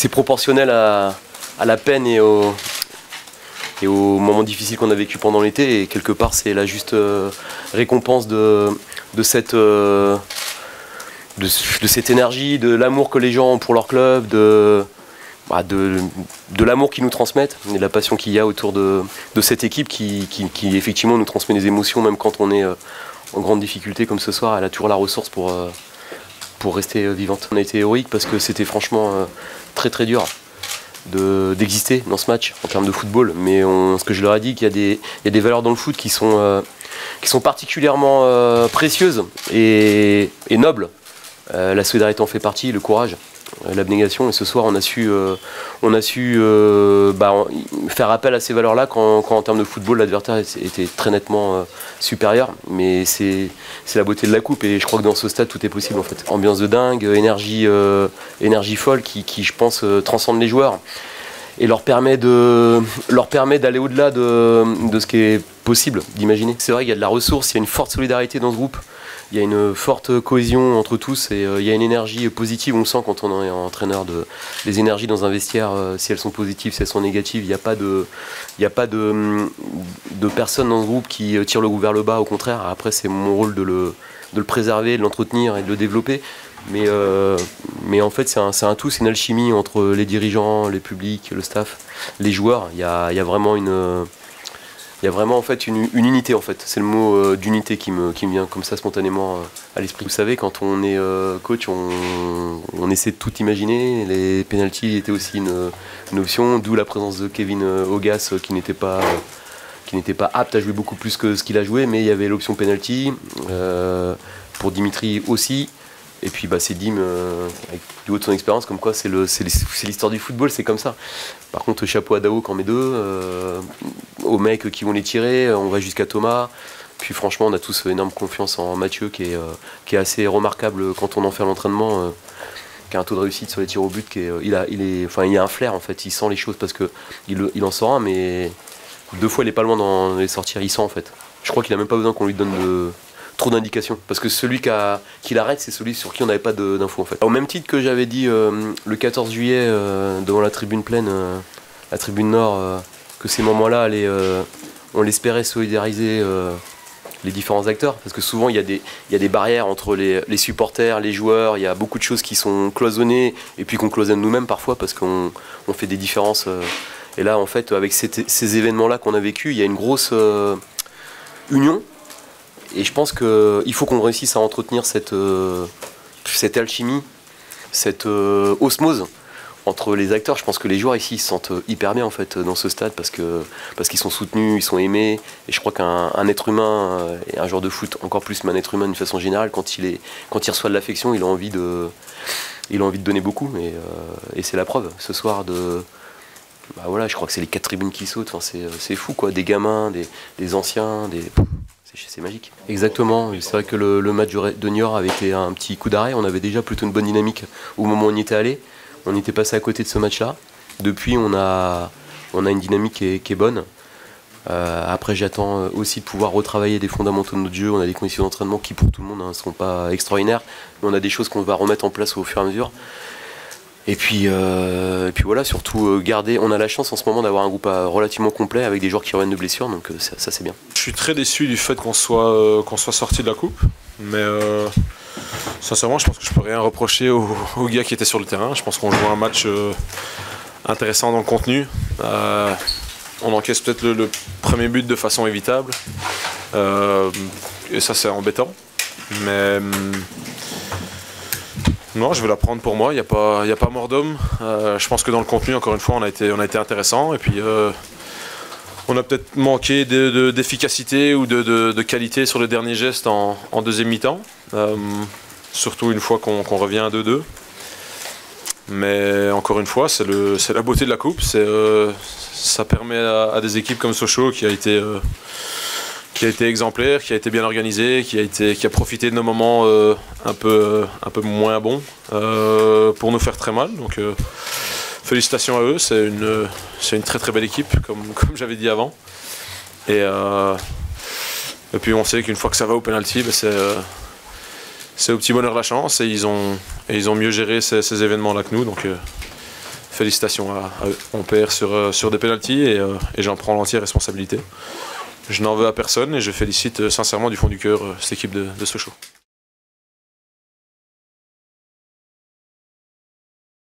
c'est proportionnel à la peine et aux moments difficiles qu'on a vécu pendant l'été, et quelque part c'est la juste récompense de cette énergie, de l'amour que les gens ont pour leur club, de l'amour qu'ils nous transmettent et de la passion qu'il y a autour de cette équipe qui effectivement nous transmet des émotions même quand on est en grande difficulté comme ce soir. Elle a toujours la ressource pour rester vivante. On a été héroïque parce que c'était franchement très très dur d'exister dans ce match en termes de football, mais ce que je leur ai dit, qu'il y a des valeurs dans le foot qui sont particulièrement précieuses et nobles. La solidarité en fait partie, le courage, l'abnégation, et ce soir on a su faire appel à ces valeurs-là quand en termes de football l'adversaire était très nettement supérieur, mais c'est la beauté de la coupe, et je crois que dans ce stade tout est possible en fait. Ambiance de dingue, énergie folle qui je pense transcende les joueurs et leur permet d'aller au-delà de ce qui est possible d'imaginer. C'est vrai qu'il y a de la ressource, il y a une forte solidarité dans ce groupe. Il y a une forte cohésion entre tous, et il y a une énergie positive. On sent quand on est entraîneur les énergies dans un vestiaire, si elles sont positives, si elles sont négatives. Il n'y a pas de personnes dans ce groupe qui tirent le groupe vers le bas, au contraire. Après, c'est mon rôle de le préserver, de l'entretenir et de le développer. Mais en fait, c'est un tout, c'est une alchimie entre les dirigeants, les publics, le staff, les joueurs. Il y a vraiment en fait une unité en fait. C'est le mot d'unité qui me vient comme ça spontanément à l'esprit. Vous savez, quand on est coach, on essaie de tout imaginer. Les pénaltys étaient aussi une option, d'où la présence de Kevin Augas qui n'était pas apte à jouer beaucoup plus que ce qu'il a joué, mais il y avait l'option pénalty pour Dimitri aussi. Et puis c'est Dim, avec du haut de son expérience, comme quoi c'est l'histoire du football, c'est comme ça. Par contre, chapeau à Dao qui en met deux, aux mecs qui vont les tirer, on va jusqu'à Thomas. Puis franchement, on a tous énorme confiance en Mathieu qui est assez remarquable quand on en fait l'entraînement, qui a un taux de réussite sur les tirs au but, il a un flair en fait, il sent les choses parce qu'il en sort un, mais 2 fois il est pas loin d'en les sortir, il sent en fait. Je crois qu'il a même pas besoin qu'on lui donne trop d'indications, parce que celui qui l'arrête, c'est celui sur qui on n'avait pas d'infos en fait. Au même titre que j'avais dit le 14 juillet devant la tribune pleine, la tribune nord, que ces moments-là, on l'espérait solidariser les différents acteurs, parce que souvent il y a des barrières entre les supporters, les joueurs, il y a beaucoup de choses qui sont cloisonnées, et puis qu'on cloisonne nous-mêmes parfois, parce qu'on fait des différences. Et là, en fait, avec ces événements-là qu'on a vécu, il y a une grosse union. Et je pense qu'il faut qu'on réussisse à entretenir cette alchimie, cette osmose entre les acteurs. Je pense que les joueurs ici se sentent hyper bien en fait dans ce stade parce qu'ils sont soutenus, ils sont aimés. Et je crois qu'un être humain, et un joueur de foot encore plus, mais un être humain d'une façon générale, quand il reçoit de l'affection, il a envie de donner beaucoup. Et c'est la preuve ce soir voilà, je crois que c'est les 4 tribunes qui sautent. Enfin, c'est fou quoi, des gamins, des anciens, c'est magique. Exactement, c'est vrai que le match de Niort avait été un petit coup d'arrêt. On avait déjà plutôt une bonne dynamique au moment où on y était allé. On était passé à côté de ce match-là. Depuis, on a une dynamique qui est bonne. Après, j'attends aussi de pouvoir retravailler des fondamentaux de notre jeu. On a des conditions d'entraînement qui, pour tout le monde, ne seront pas extraordinaires. Mais on a des choses qu'on va remettre en place au fur et à mesure. Et puis voilà, surtout garder. On a la chance en ce moment d'avoir un groupe relativement complet avec des joueurs qui reviennent de blessures, donc ça c'est bien. Je suis très déçu du fait qu'on soit sorti de la coupe, mais sincèrement je pense que je peux rien reprocher aux gars qui étaient sur le terrain. Je pense qu'on joue un match intéressant dans le contenu. On encaisse peut-être le premier but de façon évitable, et ça c'est embêtant, mais non, je vais la prendre pour moi, il n'y a pas mort d'homme. Je pense que dans le contenu, encore une fois, on a été intéressant. Et puis, on a peut-être manqué d'efficacité ou de qualité sur le dernier geste en deuxième mi-temps. Surtout une fois qu'on revient à 2-2. Mais encore une fois, c'est la beauté de la coupe. Ça permet à des équipes comme Sochaux qui a été exemplaire, qui a été bien organisé, qui a profité de nos moments un peu moins bons pour nous faire très mal. Donc félicitations à eux, c'est une très très belle équipe comme j'avais dit avant. Et puis on sait qu'une fois que ça va au penalty, c'est au petit bonheur la chance, et ils ont mieux géré ces événements là que nous. Donc félicitations à eux. On perd sur des pénaltys et j'en prends l'entière responsabilité. Je n'en veux à personne et je félicite sincèrement du fond du cœur cette équipe de Sochaux.